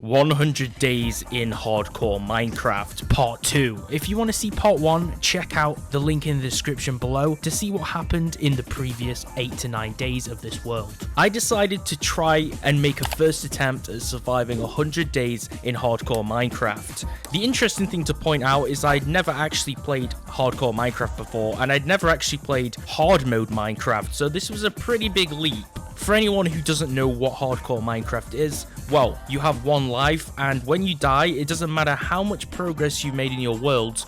100 Days in Hardcore Minecraft Part 2. If you want to see Part 1, check out the link in the description below to see what happened in the previous 8 to 9 days of this world. I decided to try and make a first attempt at surviving 100 days in Hardcore Minecraft. The interesting thing to point out is I'd never actually played Hardcore Minecraft before, and I'd never actually played Hard Mode Minecraft, so this was a pretty big leap. For anyone who doesn't know what Hardcore Minecraft is, well, you have one life, and when you die, it doesn't matter how much progress you made in your world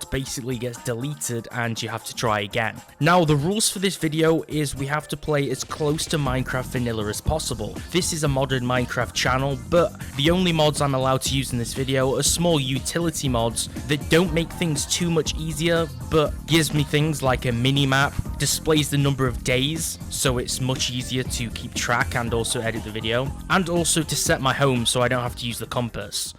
basically gets deleted and you have to try again. Now, the rules for this video is we have to play as close to Minecraft vanilla as possible. This is a modded Minecraft channel, but the only mods I'm allowed to use in this video are small utility mods that don't make things too much easier, but gives me things like a mini-map, displays the number of days, so it's much easier to keep track and also edit the video, and also to set my home so I don't have to use the compass.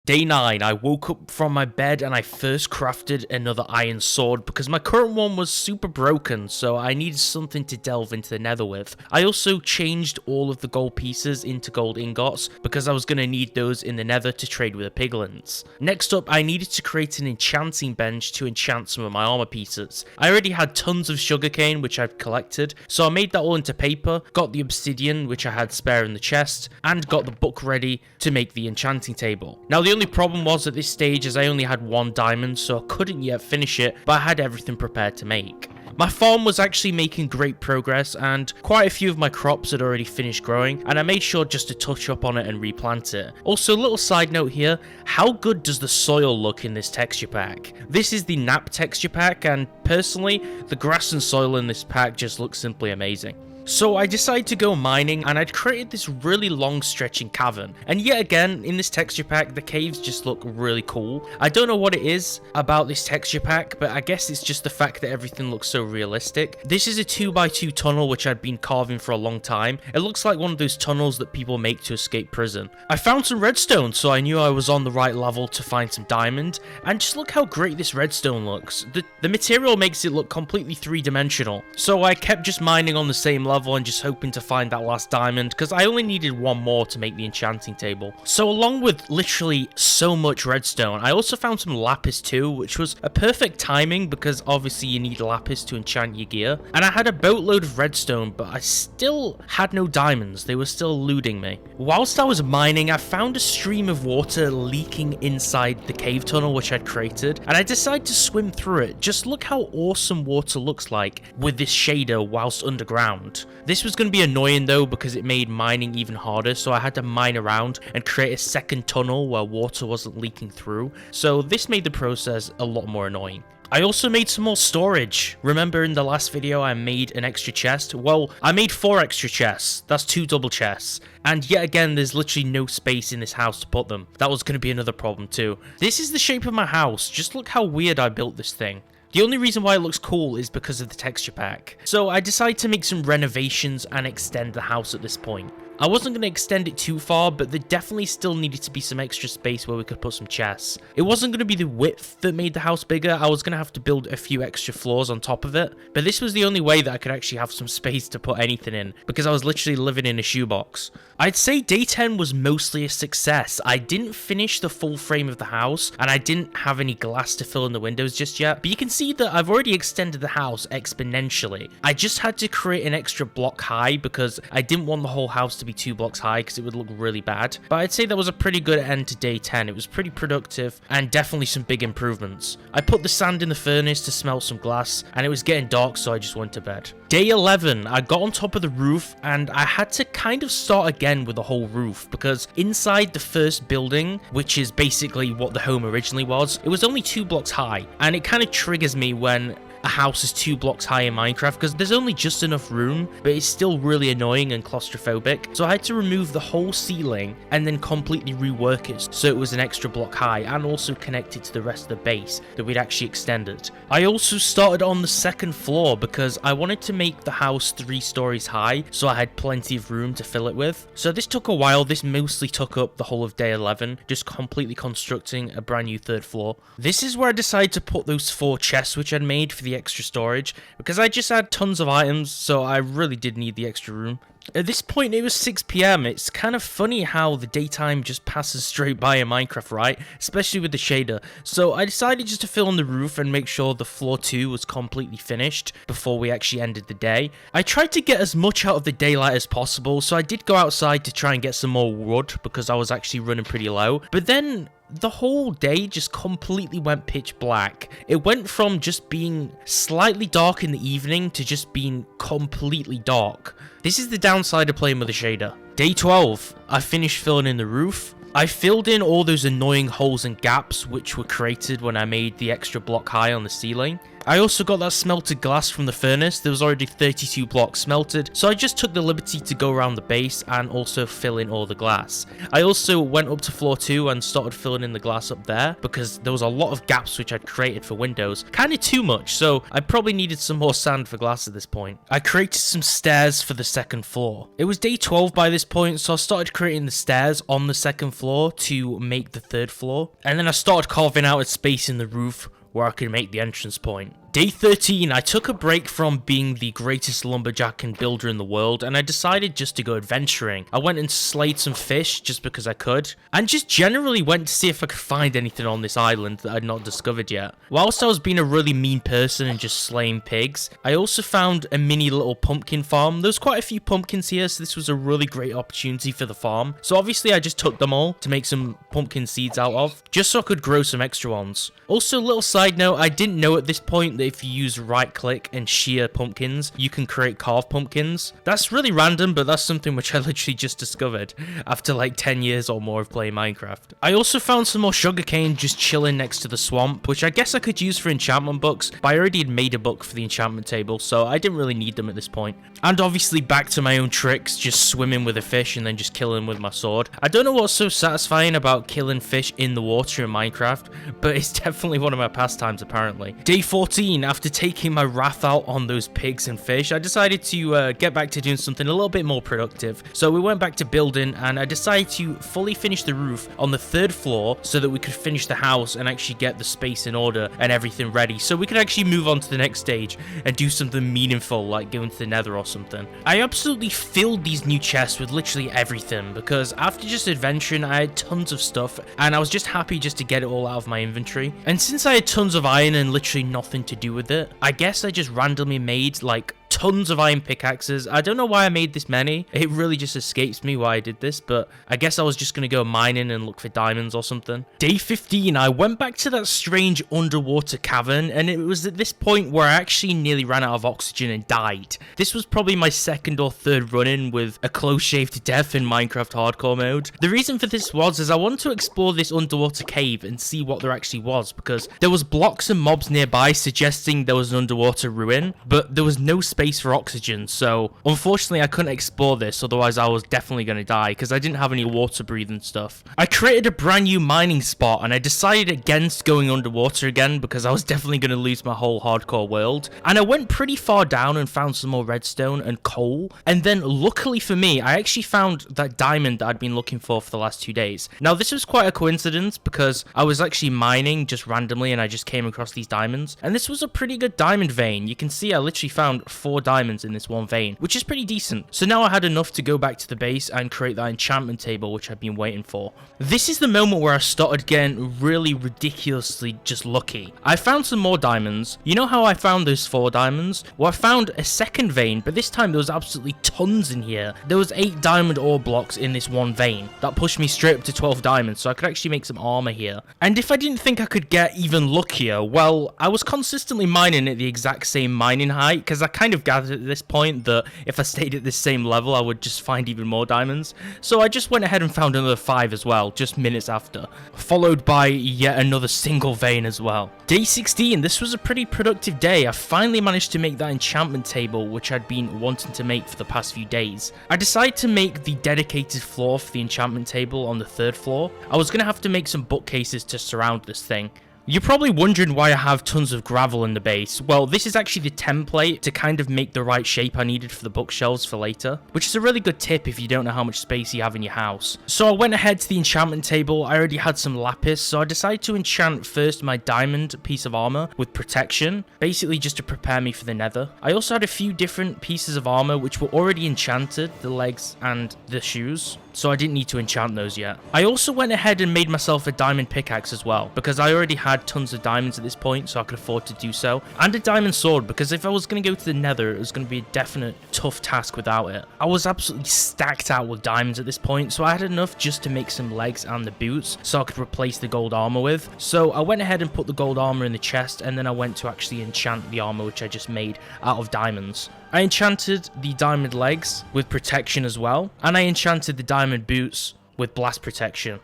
Day 9, I woke up from my bed and I first crafted another iron sword because my current one was super broken, so I needed something to delve into the nether with. I also changed all of the gold pieces into gold ingots because I was going to need those in the nether to trade with the piglins. Next up, I needed to create an enchanting bench to enchant some of my armor pieces. I already had tons of sugarcane which I've collected, so I made that all into paper, got the obsidian which I had spare in the chest, and got the book ready to make the enchanting table. Now, the only problem was at this stage is I only had one diamond, so I couldn't yet finish it, but I had everything prepared to make. My farm was actually making great progress, and quite a few of my crops had already finished growing, and I made sure just to touch up on it and replant it. Also, a little side note here, how good does the soil look in this texture pack? This is the nap texture pack, and personally, the grass and soil in this pack just look simply amazing. So I decided to go mining, and I'd created this really long stretching cavern. And yet again, in this texture pack, the caves just look really cool. I don't know what it is about this texture pack, but I guess it's just the fact that everything looks so realistic. This is a 2x2 tunnel which I'd been carving for a long time. It looks like one of those tunnels that people make to escape prison. I found some redstone, so I knew I was on the right level to find some diamond. And just look how great this redstone looks. The material makes it look completely three-dimensional. So I kept just mining on the same level and just hoping to find that last diamond because I only needed one more to make the enchanting table. So along with literally so much redstone, I also found some lapis too, which was a perfect timing because obviously you need lapis to enchant your gear. And I had a boatload of redstone, but I still had no diamonds. They were still eluding me. Whilst I was mining, I found a stream of water leaking inside the cave tunnel which I'd created, and I decided to swim through it. Just look how awesome water looks like with this shader whilst underground. This was going to be annoying though because it made mining even harder, so I had to mine around and create a second tunnel where water wasn't leaking through, so this made the process a lot more annoying. I also made some more storage. Remember in the last video I made an extra chest? Well, I made 4 extra chests. That's 2 double chests. And yet again, there's literally no space in this house to put them. That was going to be another problem too. This is the shape of my house. Just look how weird I built this thing. The only reason why it looks cool is because of the texture pack. So I decided to make some renovations and extend the house at this point. I wasn't going to extend it too far, but there definitely still needed to be some extra space where we could put some chests. It wasn't going to be the width that made the house bigger. I was going to have to build a few extra floors on top of it, but this was the only way that I could actually have some space to put anything in, because I was literally living in a shoebox. I'd say day 10 was mostly a success. I didn't finish the full frame of the house, and I didn't have any glass to fill in the windows just yet, but you can see that I've already extended the house exponentially. I just had to create an extra block high because I didn't want the whole house to be 2 blocks high because it would look really bad. But I'd say that was a pretty good end to day 10. It was pretty productive and definitely some big improvements. I put the sand in the furnace to smelt some glass, and it was getting dark, so I just went to bed. Day 11, I got on top of the roof and I had to kind of start again with the whole roof because inside the first building, which is basically what the home originally was, it was only 2 blocks high, and it kind of triggers me when a house is 2 blocks high in Minecraft because there's only just enough room, but it's still really annoying and claustrophobic. So I had to remove the whole ceiling and then completely rework it so it was an extra block high and also connect it to the rest of the base that we'd actually extended. I also started on the second floor because I wanted to make the house 3 stories high so I had plenty of room to fill it with. So this took a while. This mostly took up the whole of day 11, just completely constructing a brand new 3rd floor. This is where I decided to put those 4 chests which I'd made for the extra storage because I just had tons of items, so I really did need the extra room. At this point, it was 6 PM. It's kind of funny how the daytime just passes straight by in Minecraft, right? Especially with the shader. So I decided just to fill in the roof and make sure the floor 2 was completely finished before we actually ended the day. I tried to get as much out of the daylight as possible, so I did go outside to try and get some more wood because I was actually running pretty low. But then the whole day just completely went pitch black. It went from just being slightly dark in the evening to just being completely dark. This is the downside of playing with a shader. Day 12, I finished filling in the roof. I filled in all those annoying holes and gaps which were created when I made the extra block high on the ceiling. I also got that smelted glass from the furnace. There was already 32 blocks smelted, so I just took the liberty to go around the base and also fill in all the glass. I also went up to floor 2 and started filling in the glass up there because there was a lot of gaps which I'd created for windows. Kind of too much, so I probably needed some more sand for glass at this point. I created some stairs for the 2nd floor. It was day 12 by this point, so I started creating the stairs on the 2nd floor to make the 3rd floor. And then I started carving out a space in the roof where I could make the entrance point. Day 13, I took a break from being the greatest lumberjack and builder in the world, and I decided just to go adventuring. I went and slayed some fish just because I could, and just generally went to see if I could find anything on this island that I'd not discovered yet. Whilst I was being a really mean person and just slaying pigs, I also found a mini little pumpkin farm. There's quite a few pumpkins here, so this was a really great opportunity for the farm. So obviously I just took them all to make some pumpkin seeds out of, just so I could grow some extra ones. Also, little side note, I didn't know at this point that if you use right click and shear pumpkins, you can create carved pumpkins. That's really random, but that's something which I literally just discovered after like 10 years or more of playing Minecraft. I also found some more sugarcane just chilling next to the swamp, which I guess I could use for enchantment books, but I already had made a book for the enchantment table, so I didn't really need them at this point. And obviously back to my own tricks, just swimming with a fish and then just killing with my sword. I don't know what's so satisfying about killing fish in the water in Minecraft, but it's definitely one of my pastimes apparently. Day 14, after taking my wrath out on those pigs and fish, I decided to get back to doing something a little bit more productive. So we went back to building, and I decided to fully finish the roof on the 3rd floor so that we could finish the house and actually get the space in order and everything ready, so we could actually move on to the next stage and do something meaningful like go into the Nether or something. I absolutely filled these new chests with literally everything because after just adventuring, I had tons of stuff and I was just happy just to get it all out of my inventory. And since I had tons of iron and literally nothing to do with it, I guess I just randomly made like tons of iron pickaxes. I don't know why I made this many. It really just escapes me why I did this, but I guess I was just gonna go mining and look for diamonds or something. Day 15, I went back to that strange underwater cavern, and it was at this point where I actually nearly ran out of oxygen and died. This was probably my 2nd or 3rd run-in with a close shave to death in Minecraft hardcore mode. The reason for this was I wanted to explore this underwater cave and see what there actually was, because there was blocks and mobs nearby suggesting there was an underwater ruin, but there was no space for oxygen, so unfortunately I couldn't explore this, otherwise I was definitely going to die because I didn't have any water breathing stuff. I created a brand new mining spot and I decided against going underwater again because I was definitely going to lose my whole hardcore world, and I went pretty far down and found some more redstone and coal, and then luckily for me I actually found that diamond that I'd been looking for the last 2 days. Now this was quite a coincidence because I was actually mining just randomly and I just came across these diamonds, and this was a pretty good diamond vein. You can see I literally found 4 diamonds in this one vein, which is pretty decent. So now I had enough to go back to the base and create that enchantment table which I've been waiting for. This is the moment where I started getting really ridiculously just lucky. I found some more diamonds. You know how I found those 4 diamonds? Well, I found a 2nd vein, but this time there was absolutely tons in here. There was 8 diamond ore blocks in this one vein. That pushed me straight up to 12 diamonds, so I could actually make some armor here. And if I didn't think I could get even luckier, well, I was consistently mining at the exact same mining height because I kind of gathered at this point that if I stayed at this same level, I would just find even more diamonds. So I just went ahead and found another 5 as well, just minutes after, followed by yet another single vein as well. Day 16, this was a pretty productive day. I finally managed to make that enchantment table, which I'd been wanting to make for the past few days. I decided to make the dedicated floor for the enchantment table on the 3rd floor. I was going to have to make some bookcases to surround this thing. You're probably wondering why I have tons of gravel in the base. Well, this is actually the template to kind of make the right shape I needed for the bookshelves for later, which is a really good tip if you don't know how much space you have in your house. So I went ahead to the enchantment table. I already had some lapis, so I decided to enchant first my diamond piece of armor with protection, basically just to prepare me for the nether. I also had a few different pieces of armor which were already enchanted, the legs and the shoes, so I didn't need to enchant those yet. I also went ahead and made myself a diamond pickaxe as well, because I already had tons of diamonds at this point, so I could afford to do so. And a diamond sword, because if I was going to go to the nether, it was going to be a definite tough task without it. I was absolutely stacked out with diamonds at this point, so I had enough just to make some legs and the boots, so I could replace the gold armor with. So I went ahead and put the gold armor in the chest, and then I went to actually enchant the armor which I just made out of diamonds. I enchanted the diamond legs with protection as well, and I enchanted the diamond boots with blast protection.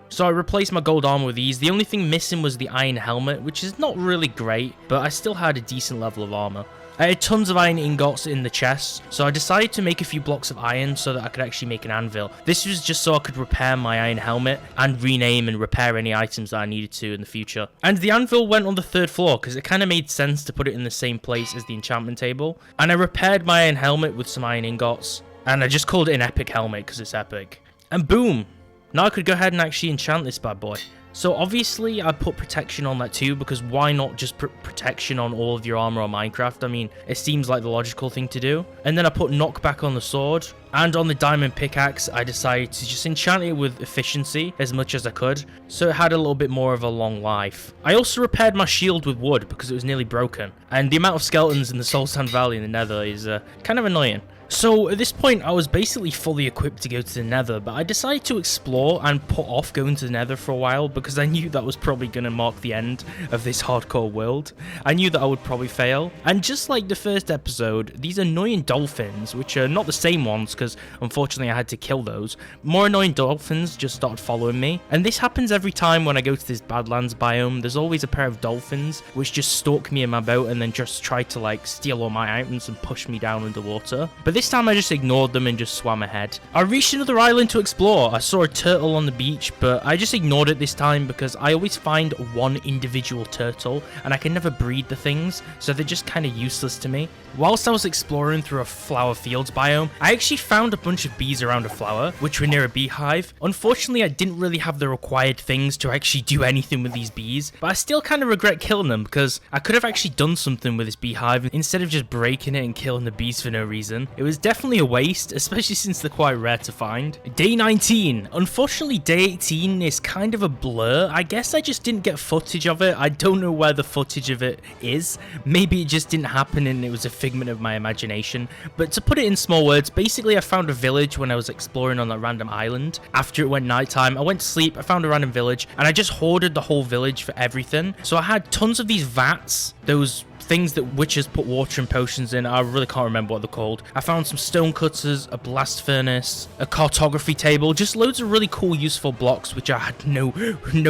So I replaced my gold armor with these. The only thing missing was the iron helmet, which is not really great, but I still had a decent level of armor. I had tons of iron ingots in the chest, so I decided to make a few blocks of iron so that I could actually make an anvil. This was just so I could repair my iron helmet and rename and repair any items that I needed to in the future. And the anvil went on the 3rd floor because it kind of made sense to put it in the same place as the enchantment table. And I repaired my iron helmet with some iron ingots, and I just called it an epic helmet because it's epic. And boom! Now I could go ahead and actually enchant this bad boy. So obviously I put protection on that too, because why not just put protection on all of your armor on Minecraft? I mean, it seems like the logical thing to do. And then I put knockback on the sword, and on the diamond pickaxe I decided to just enchant it with efficiency as much as I could, so it had a little bit more of a long life. I also repaired my shield with wood because it was nearly broken, and the amount of skeletons in the Soul Sand Valley in the Nether is kind of annoying. So at this point I was basically fully equipped to go to the nether, but I decided to explore and put off going to the nether for a while because I knew that was probably going to mark the end of this hardcore world. I knew that I would probably fail, and just like the first episode, these annoying dolphins, which are not the same ones because unfortunately I had to kill those, more annoying dolphins just started following me. And this happens every time when I go to this Badlands biome. There's always a pair of dolphins which just stalk me in my boat and then just try to like steal all my items and push me down underwater. But this time I just ignored them and just swam ahead. I reached another island to explore. I saw a turtle on the beach, but I just ignored it this time because I always find one individual turtle and I can never breed the things, so they're just kind of useless to me. Whilst I was exploring through a flower fields biome, I actually found a bunch of bees around a flower, which were near a beehive. Unfortunately, I didn't really have the required things to actually do anything with these bees, but I still kind of regret killing them because I could have actually done something with this beehive instead of just breaking it and killing the bees for no reason. It was definitely a waste, especially since they're quite rare to find. Day 19. Unfortunately, day 18 is kind of a blur. I guess I just didn't get footage of it. I don't know where the footage of it is. Maybe it just didn't happen and it was a figment of my imagination. But to put it in small words, basically I found a village when I was exploring on that random island. After it went nighttime, I went to sleep, I found a random village, and I just hoarded the whole village for everything. So I had tons of these vats, those things that witches put water and potions in. I really can't remember what they're called. I found some stone cutters, a blast furnace, a cartography table, just loads of really cool useful blocks which I had no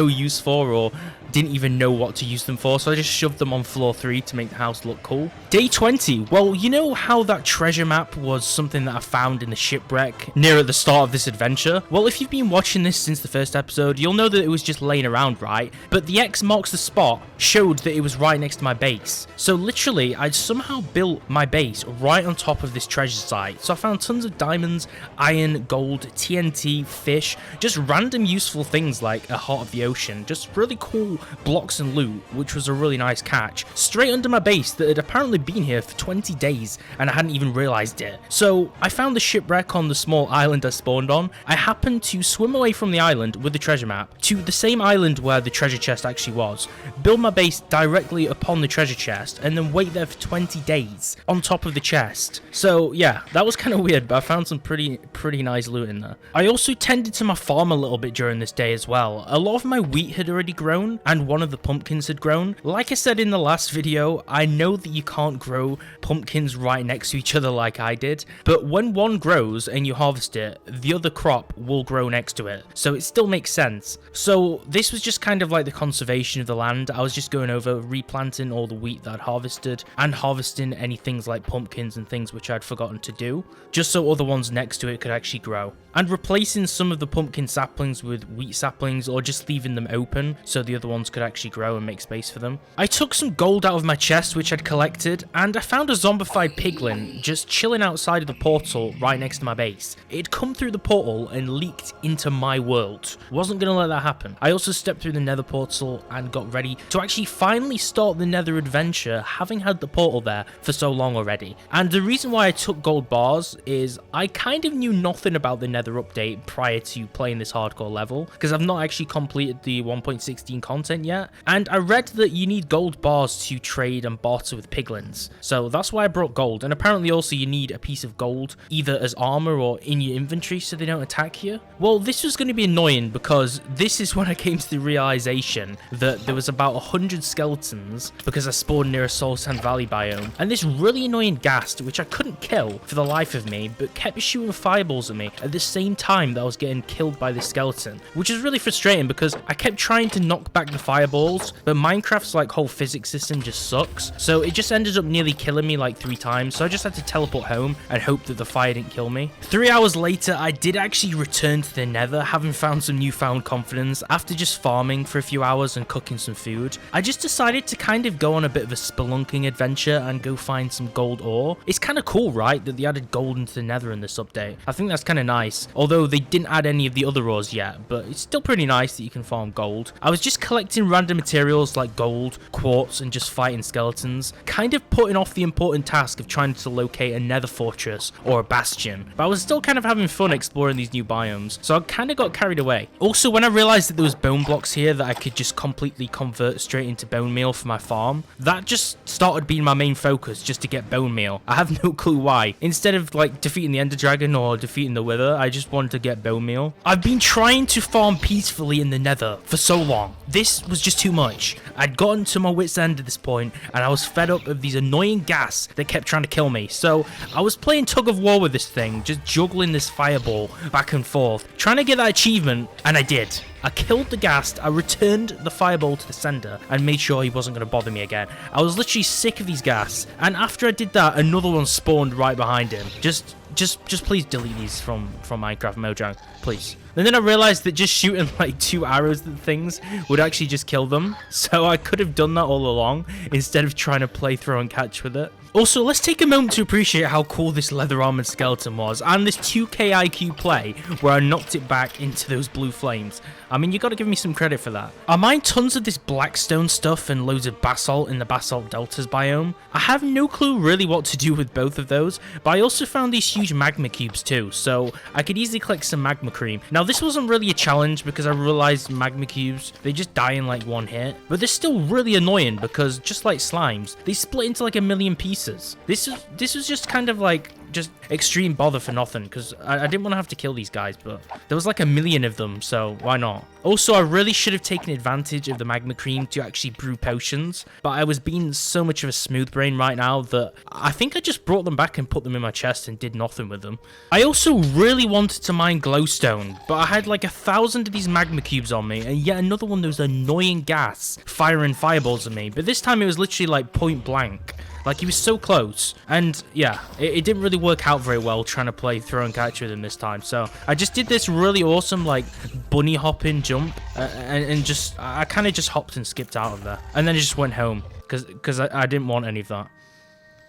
use for or didn't even know what to use them for, so I just shoved them on floor 3 to make the house look cool. Day 20. Well, you know how that treasure map was something that I found in the shipwreck near at the start of this adventure? Well, if you've been watching this since the first episode, you'll know that it was just laying around, right? But the X marks the spot showed that it was right next to my base. So literally, I'd somehow built my base right on top of this treasure site. So I found tons of diamonds, iron, gold, TNT, fish, just random useful things like a heart of the ocean, just really cool blocks and loot, which was a really nice catch, straight under my base that had apparently been here for 20 days and I hadn't even realized it. So I found the shipwreck on the small island I spawned on. I happened to swim away from the island with the treasure map to the same island where the treasure chest actually was, build my base directly upon the treasure chest, and then wait there for 20 days on top of the chest. So yeah, that was kind of weird, but I found some pretty nice loot in there. I also tended to my farm a little bit during this day as well. A lot of my wheat had already grown, and and one of the pumpkins had grown. Like I said in the last video, I know that you can't grow pumpkins right next to each other like I did, but when one grows and you harvest it, the other crop will grow next to it, so it still makes sense. So this was just kind of like the conservation of the land. I was just going over replanting all the wheat that I'd harvested and harvesting any things like pumpkins and things which I'd forgotten to do, just so other ones next to it could actually grow, and replacing some of the pumpkin saplings with wheat saplings, or just leaving them open so the other ones could actually grow and make space for them. I took some gold out of my chest which I'd collected, and I found a zombified piglin just chilling outside of the portal right next to my base. It'd come through the portal and leaked into my world. Wasn't gonna let that happen. I also stepped through the Nether portal and got ready to actually finally start the Nether adventure, having had the portal there for so long already. And the reason why I took gold bars is I kind of knew nothing about the Nether update prior to playing this hardcore level, because I've not actually completed the 1.16 content yet, and I read that you need gold bars to trade and barter with piglins, so that's why I brought gold. And apparently also you need a piece of gold either as armor or in your inventory so they don't attack you. Well, this was going to be annoying, because this is when I came to the realization that there was about 100 skeletons, because I spawned near a soul sand valley biome, and this really annoying ghast which I couldn't kill for the life of me, but kept shooting fireballs at me at the same time that I was getting killed by this skeleton, which is really frustrating because I kept trying to knock back the fireballs, but Minecraft's like whole physics system just sucks, so it just ended up nearly killing me like 3 times, so I just had to teleport home and hope that the fire didn't kill me. 3 hours later, I did actually return to the Nether, having found some newfound confidence after just farming for a few hours and cooking some food. I just decided to kind of go on a bit of a spelunking adventure and go find some gold ore. It's kind of cool, right, that they added gold into the Nether in this update. I think that's kind of nice, although they didn't add any of the other ores yet, but it's still pretty nice that you can farm gold. I was just collecting random materials like gold, quartz, and just fighting skeletons, kind of putting off the important task of trying to locate a Nether fortress or a bastion, but I was still kind of having fun exploring these new biomes, so I kind of got carried away. Also, when I realized that there was bone blocks here that I could just completely convert straight into bone meal for my farm, that just started being my main focus, just to get bone meal. I have no clue why. Instead of like defeating the Ender Dragon or defeating the Wither, I just wanted to get bone meal. I've been trying to farm peacefully in the Nether for so long. This was just too much. I'd gotten to my wit's end at this point, and I was fed up of these annoying gas that kept trying to kill me. So I was playing tug of war with this thing, just juggling this fireball back and forth, trying to get that achievement, and I did. I killed the ghast, I returned the fireball to the sender, and made sure he wasn't going to bother me again. I was literally sick of these ghasts, and after I did that, another one spawned right behind him. Just please delete these from Minecraft Mojang, please. And then I realized that just shooting like 2 arrows at things would actually just kill them, so I could have done that all along instead of trying to play throw and catch with it. Also, let's take a moment to appreciate how cool this leather armored skeleton was, and this 2k IQ play where I knocked it back into those blue flames. I mean, you gotta give me some credit for that. I mine tons of this blackstone stuff and loads of basalt in the basalt deltas biome. I have no clue really what to do with both of those, but I also found these huge magma cubes too, so I could easily collect some magma cream. Now, this wasn't really a challenge because I realized magma cubes, they just die in like 1 hit, but they're still really annoying because just like slimes, they split into like a million pieces. This was just kind of like just extreme bother for nothing, because I didn't want to have to kill these guys, but there was like a million of them, so why not? Also, I really should have taken advantage of the magma cream to actually brew potions, but I was being so much of a smooth brain right now that I think I just brought them back and put them in my chest and did nothing with them. I also really wanted to mine glowstone, but I had like 1,000 of these magma cubes on me, and yet another one of those annoying gas firing fireballs at me, but this time it was literally like point blank. Like, he was so close. And yeah, it didn't really work out very well trying to play throw and catch with him this time. So I just did this really awesome, like, bunny hopping jump. And just, I kind of just hopped and skipped out of there. And then I just went home because I didn't want any of that.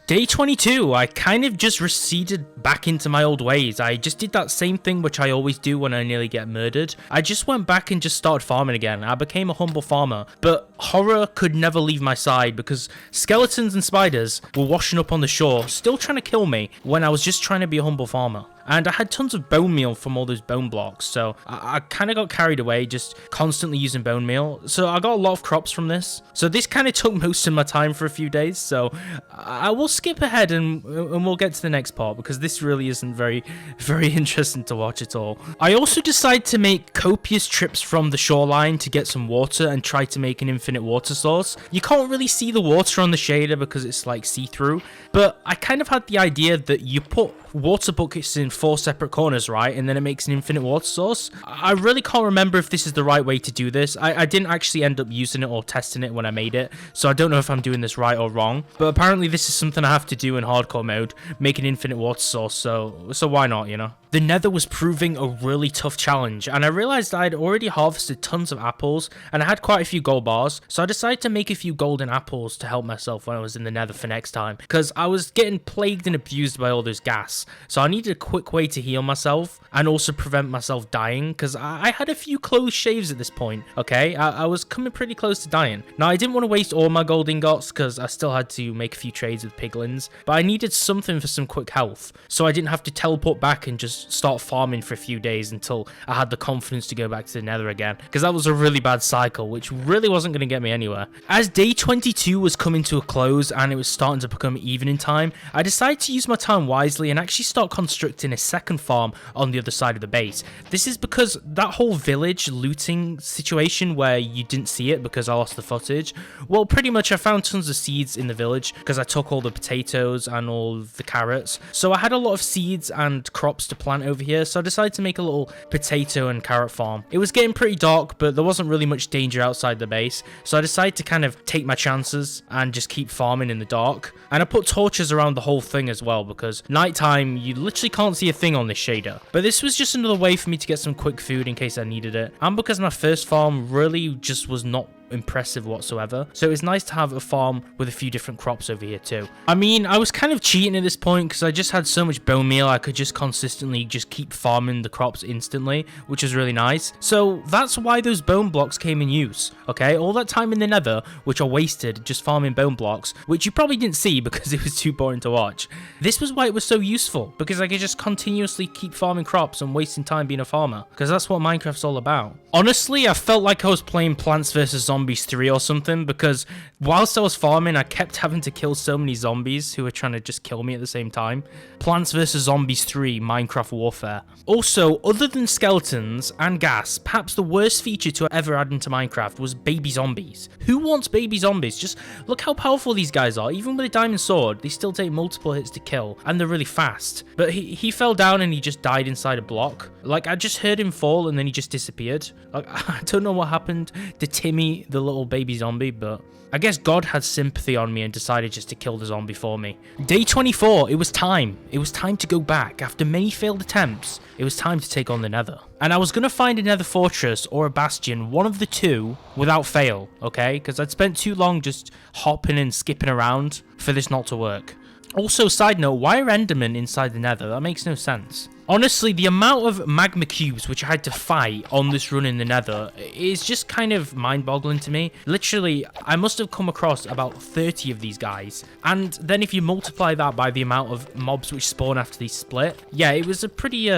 Day 22, I kind of just receded back into my old ways. I just did that same thing which I always do when I nearly get murdered. I just went back and just started farming again. I became a humble farmer, but horror could never leave my side because skeletons and spiders were washing up on the shore, still trying to kill me when I was just trying to be a humble farmer. and I had tons of bone meal from all those bone blocks, so I kind of got carried away just constantly using bone meal. So I got a lot of crops from this. So this kind of took most of my time for a few days, so I will skip ahead and we'll get to the next part because this really isn't very interesting to watch at all. I also decided to make copious trips from the shoreline to get some water and try to make an infinite water source. You can't really see the water on the shader because it's like see-through, but I kind of had the idea that you put water buckets in 4 separate corners, right, and then it makes an infinite water source. I really can't remember if this is the right way to do this. I didn't actually end up using it or testing it when I made it, so I don't know if I'm doing this right or wrong, but apparently this is something I have to do in hardcore mode, make an infinite water source, so why not, you know? The Nether was proving a really tough challenge, and I realized I'd already harvested tons of apples, and I had quite a few gold bars, so I decided to make a few golden apples to help myself when I was in the Nether for next time, because I was getting plagued and abused by all those gas, so I needed a quick way to heal myself, and also prevent myself dying, because I had a few close shaves at this point, okay? I was coming pretty close to dying. Now, I didn't want to waste all my gold ingots, because I still had to make a few trades with piglins, but I needed something for some quick health, so I didn't have to teleport back and just start farming for a few days until I had the confidence to go back to the Nether again, because that was a really bad cycle, which really wasn't going to get me anywhere. As day 22 was coming to a close and it was starting to become evening time, I decided to use my time wisely and actually start constructing a second farm on the other side of the base. This is because that whole village looting situation where you didn't see it because I lost the footage, well, pretty much I found tons of seeds in the village because I took all the potatoes and all the carrots, so I had a lot of seeds and crops to plant over here, so I decided to make a little potato and carrot farm. It was getting pretty dark, but there wasn't really much danger outside the base, so I decided to kind of take my chances and just keep farming in the dark. And I put torches around the whole thing as well, because nighttime you literally can't see a thing on this shader. But this was just another way for me to get some quick food in case I needed it, and because my first farm really just was not impressive whatsoever, so it was nice to have a farm with a few different crops over here too. I mean, I was kind of cheating at this point because I just had so much bone meal I could just consistently just keep farming the crops instantly, which was really nice. So that's why those bone blocks came in use, okay? All that time in the Nether, which I wasted just farming bone blocks, which you probably didn't see because it was too boring to watch. This was why it was so useful, because I could just continuously keep farming crops and wasting time being a farmer, because that's what Minecraft's all about. Honestly, I felt like I was playing Plants vs Zombies 3 or something, because whilst I was farming, I kept having to kill so many zombies who were trying to just kill me at the same time. Plants vs Zombies 3 Minecraft Warfare. Also, other than skeletons and gas, perhaps the worst feature to ever add into Minecraft was baby zombies. Who wants baby zombies? Just look how powerful these guys are. Even with a diamond sword, they still take multiple hits to kill, and they're really fast. But he fell down and he just died inside a block. Like, I just heard him fall and then he just disappeared. Like, I don't know what happened to Timmy, the little baby zombie, but I guess God had sympathy on me and decided just to kill the zombie for me. Day 24, it was time. It was time to go back. After many failed attempts, it was time to take on the Nether. And I was going to find a Nether fortress or a bastion, one of the two, without fail, okay? Because I'd spent too long just hopping and skipping around for this not to work. Also, side note, why are Endermen inside the Nether? That makes no sense. Honestly, the amount of magma cubes which I had to fight on this run in the Nether is just kind of mind-boggling to me. Literally, I must have come across about 30 of these guys. And then if you multiply that by the amount of mobs which spawn after they split, yeah, it was a pretty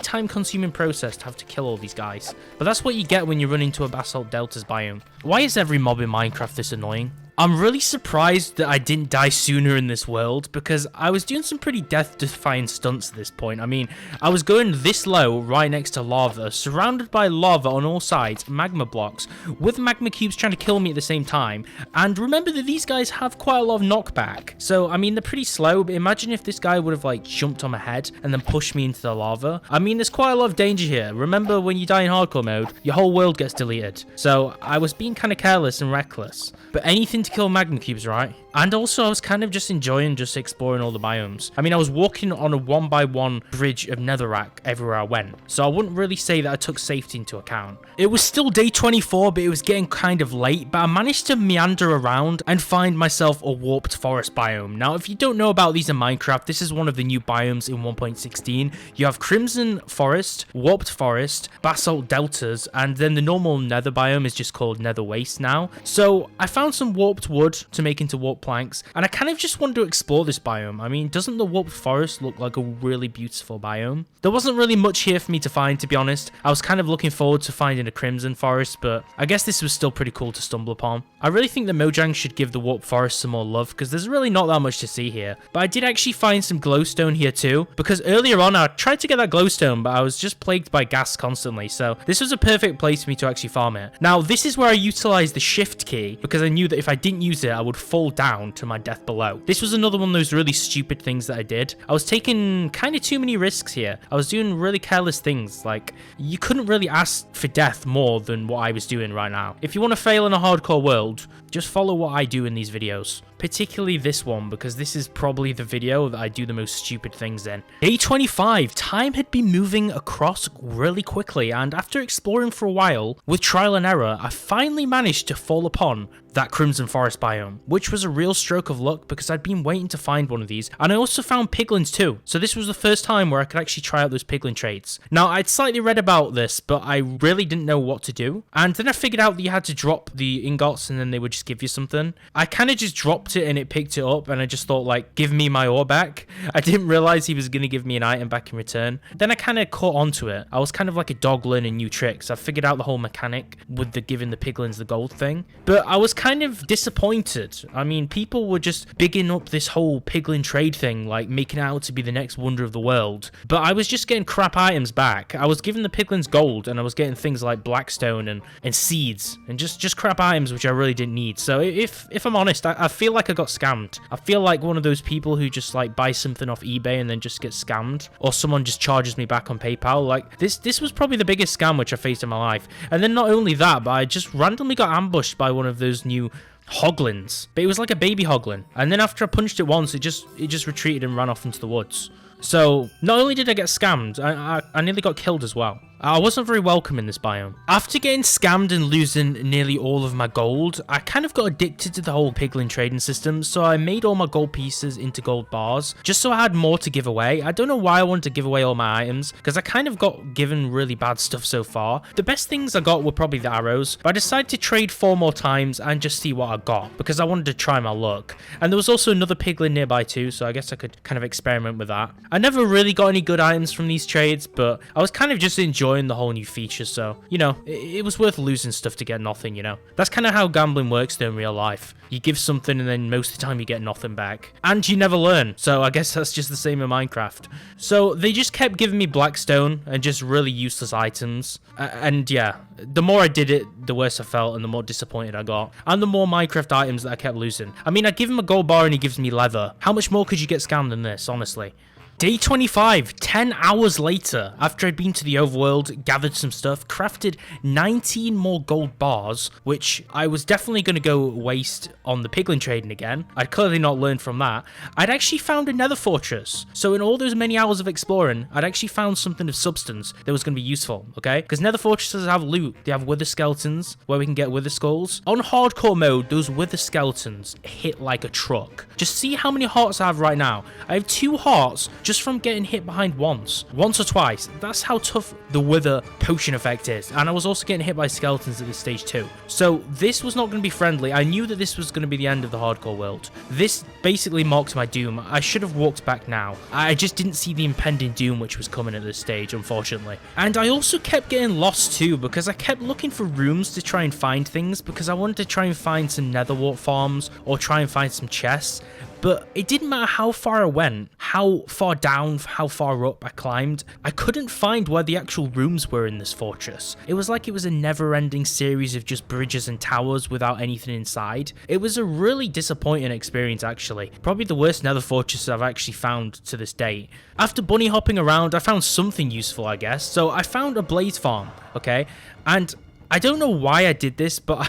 time-consuming process to have to kill all these guys. But that's what you get when you run into a basalt deltas biome. Why is every mob in Minecraft this annoying? I'm really surprised that I didn't die sooner in this world, because I was doing some pretty death-defying stunts at this point. I mean, I was going this low right next to lava, surrounded by lava on all sides, magma blocks, with magma cubes trying to kill me at the same time. And remember that these guys have quite a lot of knockback. So, I mean, they're pretty slow, but imagine if this guy would have, like, jumped on my head and then pushed me into the lava. I mean, there's quite a lot of danger here. Remember, when you die in hardcore mode, your whole world gets deleted. So, I was being kind of careless and reckless. But anything to kill magma cubes, right? And also, I was kind of just enjoying just exploring all the biomes. I mean, I was walking on a 1x1 bridge of netherrack everywhere I went, so I wouldn't really say that I took safety into account. It was still day 24, but it was getting kind of late, but I managed to meander around and find myself a warped forest biome. Now, if you don't know about these in Minecraft, this is one of the new biomes in 1.16. You have Crimson Forest, Warped Forest, Basalt Deltas, and then the normal nether biome is just called Nether Waste now. So, I found some warped wood to make into warped planks, and I kind of just wanted to explore this biome. I mean, doesn't the warped forest look like a really beautiful biome? There wasn't really much here for me to find, to be honest. I was kind of looking forward to finding a crimson forest, but I guess this was still pretty cool to stumble upon. I really think that Mojang should give the warped forest some more love, because there's really not that much to see here. But I did actually find some glowstone here too, because earlier on I tried to get that glowstone, but I was just plagued by gas constantly, so this was a perfect place for me to actually farm it. Now, this is where I utilized the shift key, because I knew that if I didn't use it, I would fall down to my death below. This was another one of those really stupid things that I did. I was taking kind of too many risks here. I was doing really careless things. Like, you couldn't really ask for death more than what I was doing right now. If you want to fail in a hardcore world, just follow what I do in these videos. Particularly this one, because this is probably the video that I do the most stupid things in. Day 25, time had been moving across really quickly, and after exploring for a while, with trial and error, I finally managed to fall upon that Crimson Forest biome, which was a real stroke of luck because I'd been waiting to find one of these, and I also found piglins too, so this was the first time where I could actually try out those piglin traits. Now, I'd slightly read about this, but I really didn't know what to do, and then I figured out that you had to drop the ingots and then they would just give you something. I kind of just dropped it and it picked it up, and I just thought, like, give me my ore back. I didn't realize he was going to give me an item back in return. Then I kind of caught onto it. I was kind of like a dog learning new tricks. I figured out the whole mechanic with the giving the piglins the gold thing, but I was kind of disappointed. I mean, people were just bigging up this whole piglin trade thing, like making it out to be the next wonder of the world, but I was just getting crap items back. I was giving the piglins gold, and I was getting things like blackstone and seeds, and just crap items which I really didn't need. So if I'm honest, I feel like I got scammed. I feel like one of those people who just like buy something off eBay and then just get scammed, or someone just charges me back on PayPal. Like, this was probably the biggest scam which I faced in my life. And then not only that, but I just randomly got ambushed by one of those new hoglins, but it was like a baby hoglin, and then after I punched it once, it just retreated and ran off into the woods. So not only did I get scammed, I nearly got killed as well. I wasn't very welcome in this biome. After getting scammed and losing nearly all of my gold, I kind of got addicted to the whole piglin trading system, so I made all my gold pieces into gold bars, just so I had more to give away. I don't know why I wanted to give away all my items, because I kind of got given really bad stuff so far. The best things I got were probably the arrows, but I decided to trade 4 more times and just see what I got, because I wanted to try my luck. And there was also another piglin nearby too, so I guess I could kind of experiment with that. I never really got any good items from these trades, but I was kind of just enjoying the whole new features, so, you know, it was worth losing stuff to get nothing, you know. That's kind of how gambling works though in real life. You give something and then most of the time you get nothing back. And you never learn, so I guess that's just the same in Minecraft. So they just kept giving me blackstone and just really useless items. And yeah, the more I did it, the worse I felt and the more disappointed I got. And the more Minecraft items that I kept losing. I mean, I give him a gold bar and he gives me leather. How much more could you get scammed than this, honestly? Day 25, 10 hours later, after I'd been to the overworld, gathered some stuff, crafted 19 more gold bars, which I was definitely going to go waste on the piglin trading again. I'd clearly not learned from that. I'd actually found a nether fortress. So in all those many hours of exploring, I'd actually found something of substance that was going to be useful, okay? Because nether fortresses have loot. They have wither skeletons, where we can get wither skulls. On hardcore mode, those wither skeletons hit like a truck. Just see how many hearts I have right now. I have 2 hearts just from getting hit behind once or twice. That's how tough the wither potion effect is. And I was also getting hit by skeletons at this stage too. So this was not going to be friendly. I knew that this was going to be the end of the hardcore world. This basically marked my doom. I should have walked back now. I just didn't see the impending doom which was coming at this stage, unfortunately. And I also kept getting lost too, because I kept looking for rooms to try and find things, because I wanted to try and find some nether wart farms or try and find some chests. But it didn't matter how far I went, how far down, how far up I climbed, I couldn't find where the actual rooms were in this fortress. It was like it was a never-ending series of just bridges and towers without anything inside. It was a really disappointing experience, actually. Probably the worst nether fortress I've actually found to this date. After bunny hopping around, I found something useful, I guess. So I found a blaze farm, okay? And I don't know why I did this, but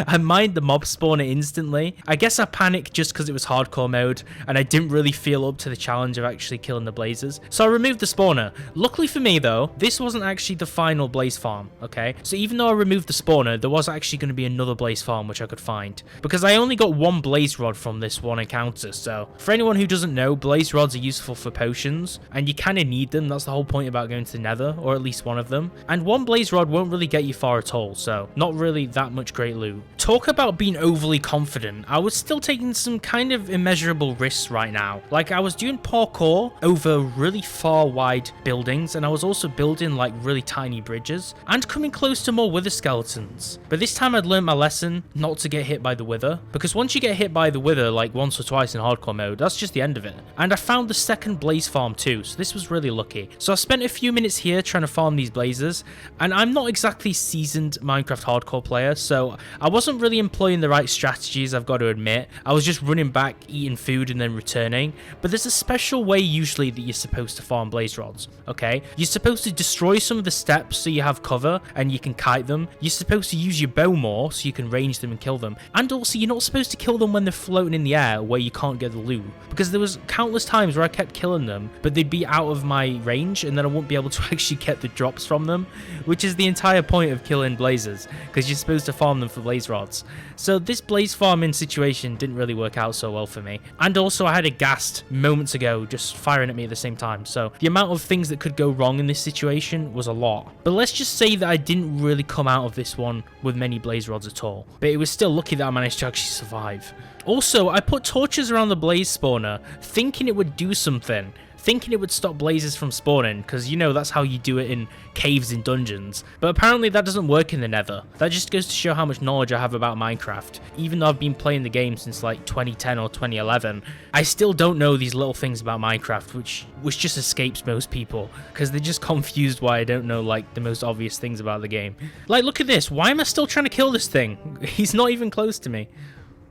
I mined the mob spawner instantly. I guess I panicked just because it was hardcore mode, and I didn't really feel up to the challenge of actually killing the blazes. So I removed the spawner. Luckily for me though, this wasn't actually the final blaze farm, okay? So even though I removed the spawner, there was actually going to be another blaze farm which I could find. Because I only got 1 blaze rod from this one encounter, so for anyone who doesn't know, blaze rods are useful for potions, and you kind of need them. That's the whole point about going to the nether, or at least one of them. And 1 blaze rod won't really get you far at at all, so not really that much great loot. Talk about being overly confident. I was still taking some kind of immeasurable risks right now. Like, I was doing parkour over really far wide buildings, and I was also building like really tiny bridges and coming close to more wither skeletons. But this time I'd learned my lesson not to get hit by the wither, because once you get hit by the wither like once or twice in hardcore mode, that's just the end of it. And I found the second blaze farm too, so this was really lucky. So I spent a few minutes here trying to farm these blazes, and I'm not exactly seasoned Minecraft hardcore player, so I wasn't really employing the right strategies, I've got to admit. I was just running back, eating food, and then returning. But there's a special way usually that you're supposed to farm blaze rods, okay? You're supposed to destroy some of the steps so you have cover and you can kite them. You're supposed to use your bow more so you can range them and kill them. And also, you're not supposed to kill them when they're floating in the air where you can't get the loot. Because there was countless times where I kept killing them, but they'd be out of my range and then I wouldn't be able to actually get the drops from them, which is the entire point of killing blazes, because you're supposed to farm them for blaze rods. So this blaze farming situation didn't really work out so well for me. And also I had a ghast moments ago just firing at me at the same time, so the amount of things that could go wrong in this situation was a lot. But let's just say that I didn't really come out of this one with many blaze rods at all, but it was still lucky that I managed to actually survive. Also, I put torches around the blaze spawner thinking it would do something, thinking it would stop blazes from spawning, because you know that's how you do it in caves and dungeons. But apparently that doesn't work in the Nether. That just goes to show how much knowledge I have about Minecraft. Even though I've been playing the game since like 2010 or 2011, I still don't know these little things about Minecraft, which just escapes most people, because they're just confused why I don't know like the most obvious things about the game. Like, look at this. Why am I still trying to kill this thing? He's not even close to me.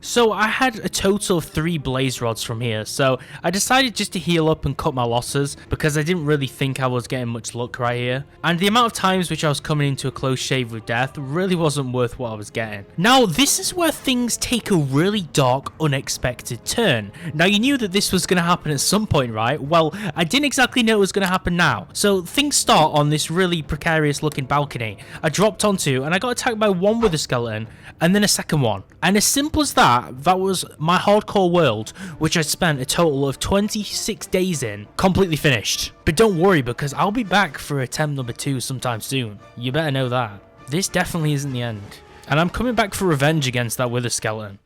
So I had a total of 3 blaze rods from here, so I decided just to heal up and cut my losses because I didn't really think I was getting much luck right here. And the amount of times which I was coming into a close shave with death really wasn't worth what I was getting. Now this is where things take a really dark, unexpected turn. Now you knew that this was going to happen at some point, right? Well, I didn't exactly know it was going to happen now. So things start on this really precarious looking balcony. I dropped onto and I got attacked by one wither skeleton and then a second one. And as simple as that was my hardcore world, which I spent a total of 26 days in, completely finished. But don't worry, because I'll be back for attempt number 2 sometime soon. You better know that. This definitely isn't the end. And I'm coming back for revenge against that wither skeleton.